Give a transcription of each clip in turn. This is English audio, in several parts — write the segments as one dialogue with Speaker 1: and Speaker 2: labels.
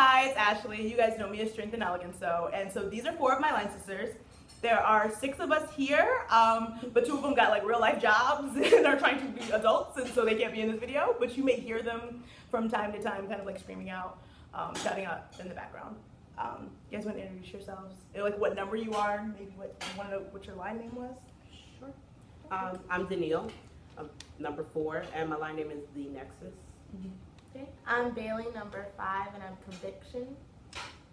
Speaker 1: Hi, it's Ashley. You guys know me as Strength and Elegance, and so these are 4 of my line sisters. There are 6 of us here, but 2 of them got like real life jobs and are trying to be adults, and so they can't be in this video, but you may hear them from time to time kind of like screaming out, shouting out in the background. You guys want to introduce yourselves? Like what number you are, maybe what you want to know what your line name was?
Speaker 2: Sure. I'm Danielle, number 4, and my line name is The Nexus.
Speaker 3: Okay. I'm Bailey, number 5, and I'm Conviction.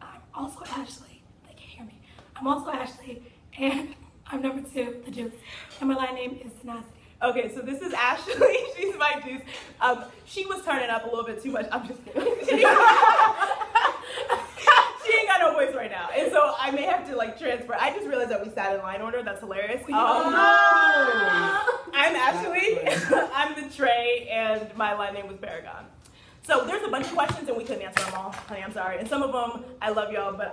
Speaker 4: I'm also Ashley. They can't hear me. I'm also Ashley, and I'm number 2, the Juice. And my line name is Tenacity.
Speaker 1: Okay, so this is Ashley. She's my Juice. She was turning up a little bit too much. I'm just kidding. She ain't got no voice right now, and so I may have to like transfer. I just realized that we sat in line order. That's hilarious. I'm Ashley. I'm the Trey, and my line name was Paragon. So there's a bunch of questions and we couldn't answer them all, honey, I'm sorry. And some of them, I love y'all, but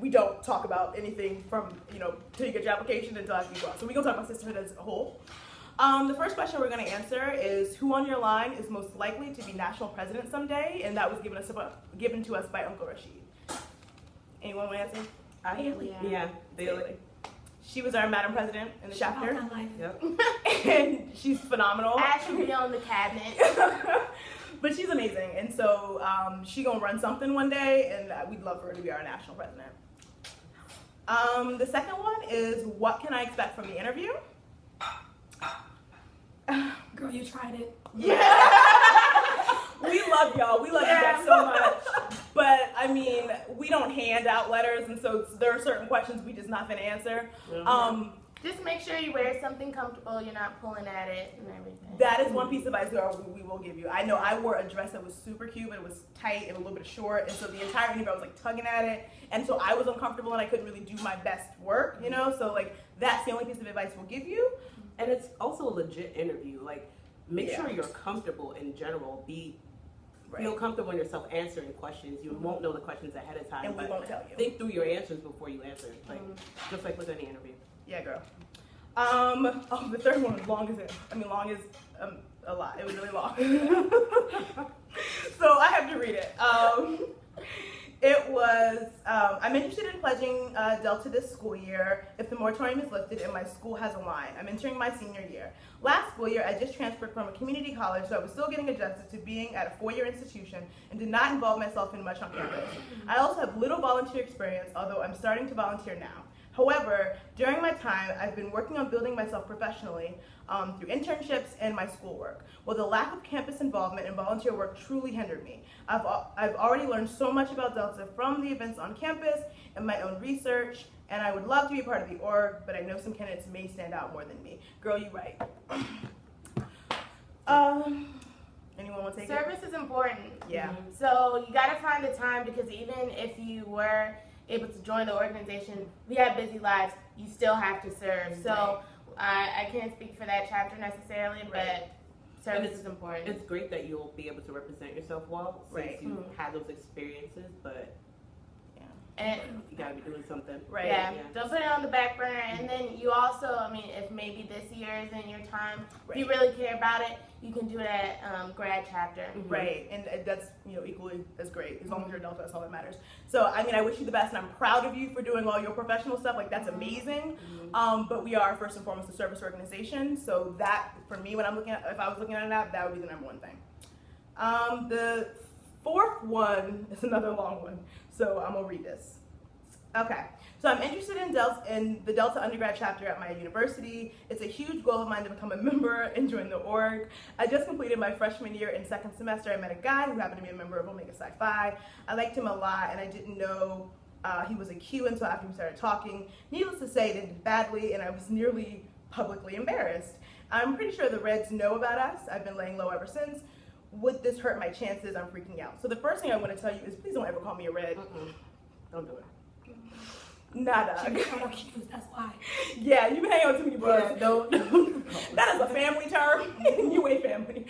Speaker 1: we don't talk about anything from, till you get your application until after you go out. So we're gonna talk about sisterhood as a whole. The first question we're gonna answer is, who on your line is most likely to be national president someday? And that was given to us by Uncle Rashid. Anyone want to answer?
Speaker 4: Bailey.
Speaker 2: Yeah, Bailey.
Speaker 1: She was our Madam President in the chapter.
Speaker 4: My life.
Speaker 2: Yep.
Speaker 1: And she's phenomenal.
Speaker 3: I should be on the cabinet.
Speaker 1: But she's amazing, and so she gonna run something one day, and we'd love for her to be our national president. The second one is, what can I expect from the interview?
Speaker 4: Girl, you tried it.
Speaker 1: Yeah. We love y'all. We love you guys so much. But I mean, we don't hand out letters, and so there are certain questions we just not gonna answer.
Speaker 3: Just make sure you wear something comfortable, you're not pulling at it and everything.
Speaker 1: That is one piece of advice we will give you. I know I wore a dress that was super cute, but it was tight and a little bit short, and so the entire interview I was like tugging at it, and so I was uncomfortable and I couldn't really do my best work, so like that's the only piece of advice we'll give you.
Speaker 2: And it's also a legit interview. Like, make sure you're comfortable in general. Feel comfortable in yourself answering questions. You won't know the questions ahead of time,
Speaker 1: and we won't tell you.
Speaker 2: Think through your answers before you answer, just like with any interview.
Speaker 1: Yeah, girl. The third one was long as a lot. It was really long. So I have to read it. It was, I'm interested in pledging Delta this school year if the moratorium is lifted and my school has a line. I'm entering my senior year. Last school year, I just transferred from a community college, so I was still getting adjusted to being at a 4-year institution and did not involve myself in much on campus. I also have little volunteer experience, although I'm starting to volunteer now. However, during my time, I've been working on building myself professionally through internships and my schoolwork. Well, the lack of campus involvement and volunteer work truly hindered me. I've already learned so much about Delta from the events on campus and my own research, and I would love to be part of the org, but I know some candidates may stand out more than me. Girl, you right. Anyone want to take it?
Speaker 3: Service is important.
Speaker 1: Yeah.
Speaker 3: So you got to find the time, because even if you were able to join the organization, we have busy lives, you still have to serve. So I can't speak for that chapter necessarily, but service is important.
Speaker 2: It's great that you'll be able to represent yourself well, since you've had those experiences, but
Speaker 3: and
Speaker 2: you gotta be doing something.
Speaker 1: Right.
Speaker 3: Yeah. Don't put it on the back burner. And then you also, if maybe this year isn't your time, if you really care about it, you can do it at grad chapter.
Speaker 1: Right, and that's equally as great. As long as you're Delta, that's all that matters. So I wish you the best, and I'm proud of you for doing all your professional stuff. Like, that's amazing. But we are first and foremost a service organization, so that for me, if I was looking at that would be the #1 thing. The fourth one is another long one, so I'm gonna read this. Okay, so I'm interested in the Delta undergrad chapter at my university. It's a huge goal of mine to become a member and join the org. I just completed my freshman year in 2nd semester. I met a guy who happened to be a member of Omega Psi Phi. I liked him a lot, and I didn't know he was a Q until after we started talking. Needless to say, it ended badly, and I was nearly publicly embarrassed. I'm pretty sure the Reds know about us. I've been laying low ever since. Would this hurt my chances? I'm freaking out. So the first thing I want to tell you is, please don't ever call me a Red.
Speaker 2: Don't do it.
Speaker 1: Nada.
Speaker 4: That's why.
Speaker 1: Yeah, you've been hanging out with too many brothers. Don't. That is a family term. You ain't family.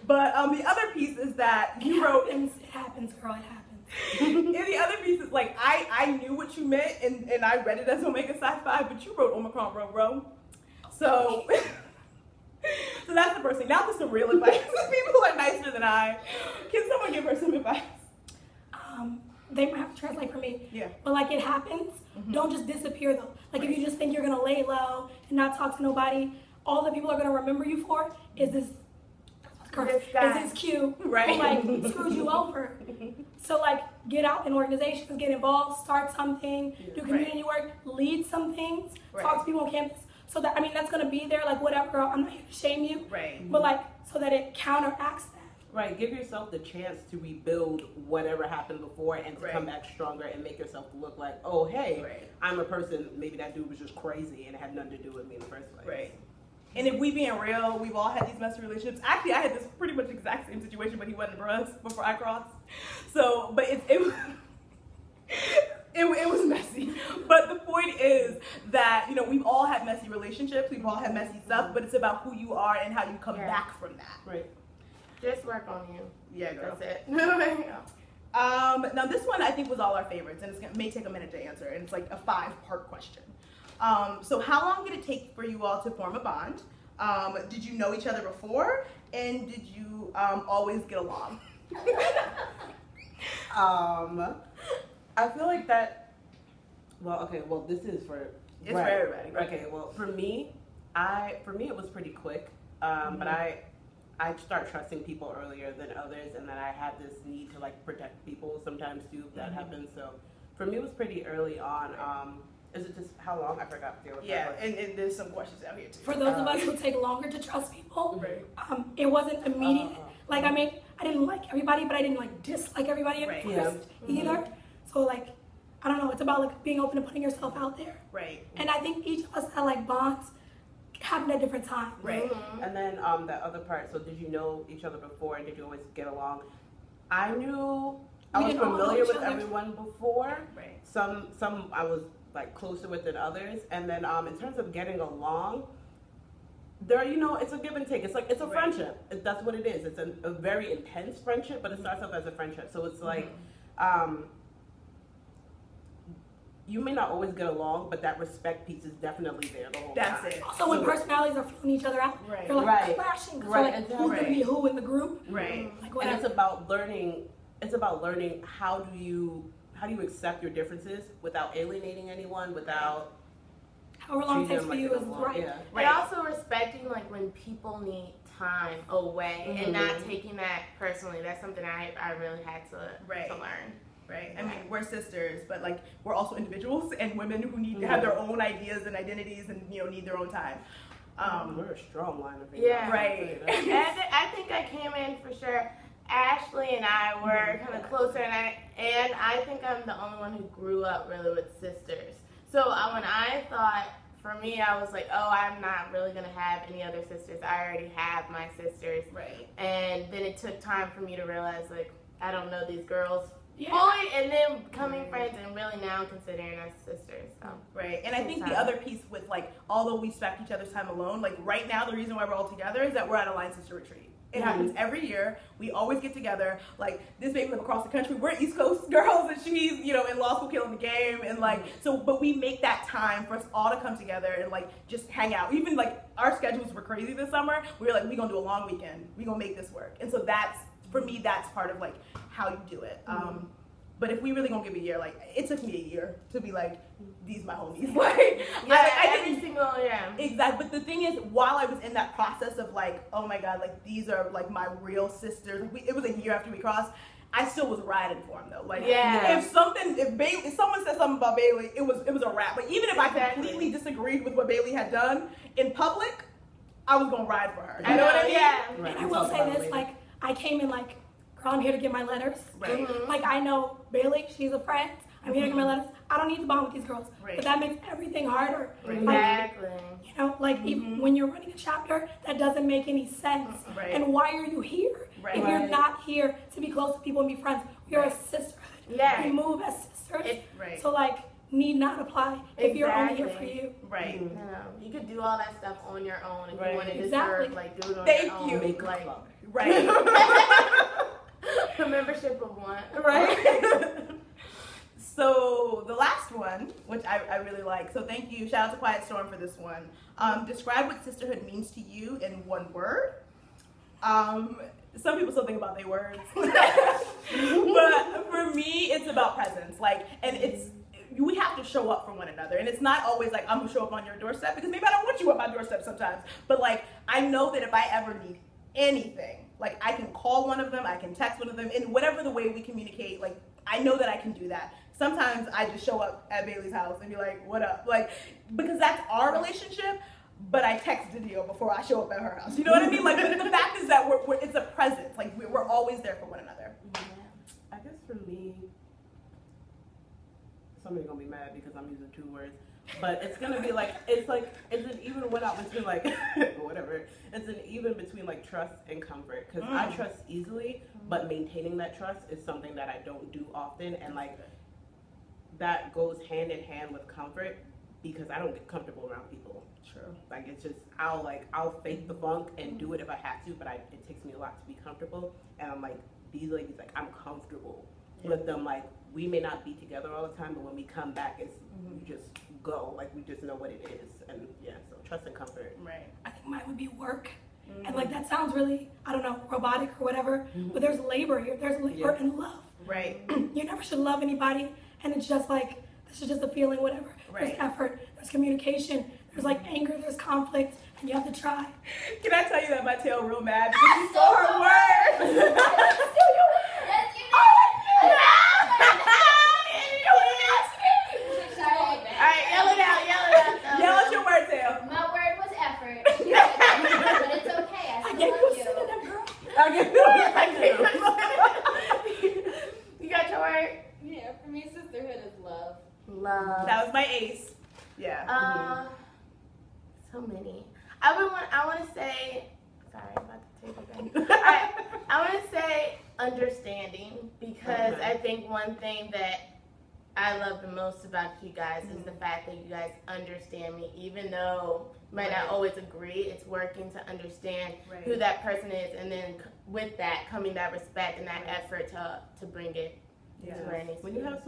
Speaker 1: But the other piece is that you wrote.
Speaker 4: It happens, girl. It happens.
Speaker 1: And the other piece is, like, I knew what you meant, and I read it as Omega Psi Phi, but you wrote Omicron Rho. So. So that's the first thing. Now for some real advice. People are nicer than I. Can someone give her some advice?
Speaker 4: they might have to translate for me.
Speaker 1: Yeah.
Speaker 4: But like it happens. Don't just disappear though. Like if you just think you're gonna lay low and not talk to nobody, all the people are gonna remember you for is this
Speaker 3: guy.
Speaker 4: is this Q
Speaker 1: Right.
Speaker 4: who like screwed you over. So like get out in organizations, get involved, start something, do community work, lead some things, talk to people on campus. So that, I mean, that's gonna be there, like whatever, girl, I'm not here to shame you.
Speaker 1: Right.
Speaker 4: But like, so that it counteracts that.
Speaker 2: Right, give yourself the chance to rebuild whatever happened before and to
Speaker 1: Right.
Speaker 2: come back stronger and make yourself look like, oh, hey,
Speaker 1: Right.
Speaker 2: I'm a person, maybe that dude was just crazy and it had nothing to do with me in the first place.
Speaker 1: Right. And if we being real, we've all had these messy relationships. Actually, I had this pretty much exact same situation, but he wasn't for us before I crossed. So, but it was messy. But the point is that, you know, we've all had messy relationships. We've all had messy stuff, but it's about who you are and how you come back from that.
Speaker 2: Right.
Speaker 3: Just work on you.
Speaker 1: Yeah, girl.
Speaker 3: That's it.
Speaker 1: Now this one I think was all our favorites, and it may take a minute to answer, and it's like a 5-part question. So how long did it take for you all to form a bond? Did you know each other before? And did you always get along?
Speaker 2: I feel like that, this is for...
Speaker 1: It's for everybody. Right?
Speaker 2: Okay, well, for me it was pretty quick, but I start trusting people earlier than others, and then I had this need to like protect people sometimes too, if that happens. So for me, it was pretty early on. Is it just how long? I forgot to deal with that.
Speaker 1: Yeah, and there's some questions out here too.
Speaker 4: For those of us who take longer to trust people,
Speaker 1: Right.
Speaker 4: it wasn't immediate. Like I mean, I didn't like everybody, but I didn't like dislike everybody at
Speaker 1: Right.
Speaker 4: first either. So like, I don't know. It's about like being open and putting yourself out there.
Speaker 1: Right.
Speaker 4: And I think each of us had like bonds happened at different times.
Speaker 1: Right.
Speaker 2: And then the other part, so did you know each other before and did you always get along? I knew I
Speaker 4: We
Speaker 2: was
Speaker 4: didn't all know
Speaker 2: familiar
Speaker 4: each
Speaker 2: with
Speaker 4: other.
Speaker 2: everyone before.
Speaker 1: Right.
Speaker 2: Some I was like closer with than others. And then in terms of getting along, there, you know, it's a give and take. It's like, it's a
Speaker 1: Right.
Speaker 2: friendship. That's what it is. It's a very intense friendship, but it starts off as a friendship. So it's like, you may not always get along, but that respect piece is definitely there the whole
Speaker 1: That's
Speaker 2: time.
Speaker 1: it.
Speaker 4: Also, when
Speaker 2: So-
Speaker 4: personalities are feeling each other out,
Speaker 1: Right.
Speaker 4: they're like
Speaker 2: Right.
Speaker 4: clashing. So
Speaker 2: Right,
Speaker 4: like,
Speaker 2: exactly.
Speaker 4: who's gonna be who in the group?
Speaker 1: Right.
Speaker 4: Like
Speaker 2: And
Speaker 4: whatever.
Speaker 2: it's about learning. It's about learning how do you accept your differences without alienating anyone, without
Speaker 4: However long it
Speaker 2: treating
Speaker 4: takes
Speaker 2: them
Speaker 4: for
Speaker 2: like
Speaker 4: you
Speaker 2: they
Speaker 4: is
Speaker 2: don't belong.
Speaker 4: right.
Speaker 2: Yeah.
Speaker 1: Right.
Speaker 3: And also respecting like when people need time away and not taking that personally. That's something I really had to
Speaker 1: Right.
Speaker 3: learn.
Speaker 1: Right. I mean, we're sisters, but like we're also individuals and women who need to have their own ideas and identities and, you know, need their own time.
Speaker 2: We're a strong line of
Speaker 3: Yeah.
Speaker 1: Right.
Speaker 3: And I think I came in for sure. Ashley and I were kind of closer, and I think I'm the only one who grew up really with sisters. So when I thought, for me, I was like, oh, I'm not really gonna have any other sisters. I already have my sisters.
Speaker 1: Right.
Speaker 3: And then it took time for me to realize, like, I don't know these girls
Speaker 4: Yeah.
Speaker 3: fully, and then becoming friends, and really now considering us sisters. So.
Speaker 1: Right. And I think the
Speaker 3: Time.
Speaker 1: other piece with like, although we respect each other's time alone, like right now, the reason why we're all together is that we're at a Line Sister Retreat. It happens every year. We always get together. Like this baby live across the country. We're East Coast girls, and she's, you know, in law school killing the game, and like so. But we make that time for us all to come together and like just hang out. Even like our schedules were crazy this summer. We were like, we gonna do a long weekend. We gonna make this work. And so that's for me. That's part of like how you do it. But if we really gonna give a year, like it took me a year to be like, these my homies. Like
Speaker 3: Yeah,
Speaker 1: I
Speaker 3: every
Speaker 1: didn't
Speaker 3: single, yeah.
Speaker 1: exactly. But the thing is, while I was in that process of like, oh my god, like these are like my real sisters. It was a year after we crossed. I still was riding for him though. Like
Speaker 3: Yeah.
Speaker 1: if someone said something about Bailey, it was a wrap. Like even if I completely disagreed with what Bailey had done in public, I was gonna ride for her. You know what I mean?
Speaker 3: Yeah.
Speaker 2: Right.
Speaker 4: And I
Speaker 2: We
Speaker 4: will
Speaker 2: talked
Speaker 4: say
Speaker 2: about it
Speaker 4: this,
Speaker 2: later.
Speaker 4: like, I came in like, girl, I'm here to get my letters.
Speaker 1: Right.
Speaker 4: Like, I know Bailey, she's a friend. I'm here to get my letters. I don't need to bond with these girls.
Speaker 1: Right.
Speaker 4: But that makes everything harder. Like,
Speaker 3: Exactly.
Speaker 4: you know, like, even when you're running a chapter, that doesn't make any sense.
Speaker 1: Right.
Speaker 4: And why are you here?
Speaker 1: Right.
Speaker 4: If you're not here to be close to people and be friends, you're a sisterhood.
Speaker 3: Yeah.
Speaker 4: We move as sisters.
Speaker 1: Right.
Speaker 4: So, like, need not apply if you're only here for
Speaker 3: Exactly.
Speaker 4: you.
Speaker 1: Right.
Speaker 3: You know, you could do all that stuff on your own if
Speaker 2: Right.
Speaker 3: you wanted to
Speaker 4: Exactly.
Speaker 3: serve, like do it on
Speaker 1: Thank
Speaker 3: your own.
Speaker 1: you.
Speaker 2: Make a
Speaker 3: Like
Speaker 2: club.
Speaker 1: Right.
Speaker 3: a membership of one.
Speaker 1: Right. So the last one, which I really like. So thank you. Shout out to Quiet Storm for this one. Describe what sisterhood means to you in one word. Some people still think about their words. But for me, it's about about presence. Like, and it's, we have to show up for one another. And it's not always like, I'm gonna show up on your doorstep, because maybe I don't want you at my doorstep sometimes. But like, I know that if I ever need anything, like I can call one of them, I can text one of them, in whatever the way we communicate, like I know that I can do that. Sometimes I just show up at Bailey's house and be like, what up? Like, because that's our relationship, but I text Didio before I show up at her house. You know what I mean? Like, but the fact is that we're it's a presence. Like, we're always there for one another.
Speaker 2: I guess for me, somebody's gonna be mad because I'm using 2 words, but it's gonna be like, it's an even went out between like, whatever. It's an even between like trust and comfort, because I trust easily, but maintaining that trust is something that I don't do often, and like, that goes hand in hand with comfort, because I don't get comfortable around people.
Speaker 1: True.
Speaker 2: Like, it's just, I'll fake the funk and do it if I have to, but it takes me a lot to be comfortable. And I'm like, these ladies, like, I'm comfortable with them. Like, we may not be together all the time, but when we come back, it's, we just go. Like, we just know what it is. And yeah, so trust and comfort.
Speaker 1: Right.
Speaker 4: I think mine would be work. And like, that sounds really, I don't know, robotic or whatever, but there's labor here. There's labor and love.
Speaker 1: Right.
Speaker 4: You never should love anybody, and it's just like, this is just a feeling, whatever.
Speaker 1: Right.
Speaker 4: There's effort, there's communication, there's like anger, there's conflict, and you have to try.
Speaker 1: Can I tell you that my tail real mad because you stole her word?
Speaker 5: Yes, you
Speaker 3: Alright, yell it out.
Speaker 1: Yell out your word, tail.
Speaker 5: My word was effort. But it's okay. I
Speaker 4: I
Speaker 5: still
Speaker 4: gave you a
Speaker 5: love you.
Speaker 4: synonym, girl.
Speaker 3: You got your word?
Speaker 5: Yeah, for me, sisterhood is love.
Speaker 3: Love.
Speaker 1: That was my ace. Yeah.
Speaker 3: So many. I want to say, sorry, I'm about to take it back. I want to say understanding, because I think one thing that I love the most about you guys is the fact that you guys understand me, even though you might not always agree. It's working to understand who that person is, and then with that coming that respect and that effort to bring it to where it needs to
Speaker 2: When
Speaker 3: be.
Speaker 2: you have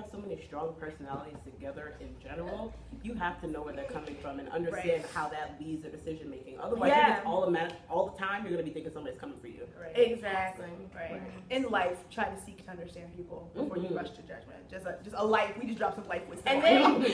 Speaker 2: so many strong personalities together in general, you have to know where they're coming from and understand how that leads to decision making. Otherwise, if it's all the time, you're gonna be thinking somebody's coming for you.
Speaker 1: Right.
Speaker 3: Exactly.
Speaker 1: Right. In life, try to seek to understand people before you rush to judgment. Just a life. We just dropped some life wisdom.
Speaker 3: And then,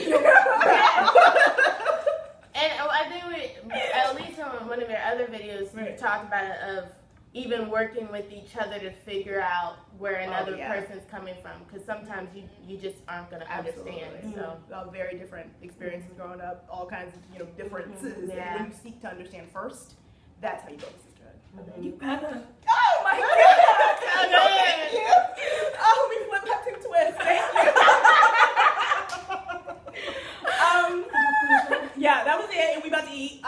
Speaker 3: and I think at least on one of your other videos, you talked about it, of even working with each other to figure out where another person's coming from, because sometimes you just aren't going to understand. So
Speaker 1: very different experiences growing up, all kinds of differences. And when you seek to understand first, that's how you build a sisterhood.
Speaker 4: You better.
Speaker 1: Oh my God! Thank you. Oh, we flip back to twist. Thank you. Yeah, that was it, and we about to eat.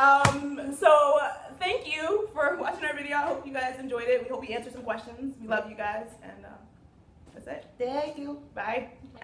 Speaker 1: So thank you for watching our video. I hope you guys enjoyed it. We hope we answered some questions. We love you guys, and that's it.
Speaker 2: Thank you.
Speaker 1: Bye.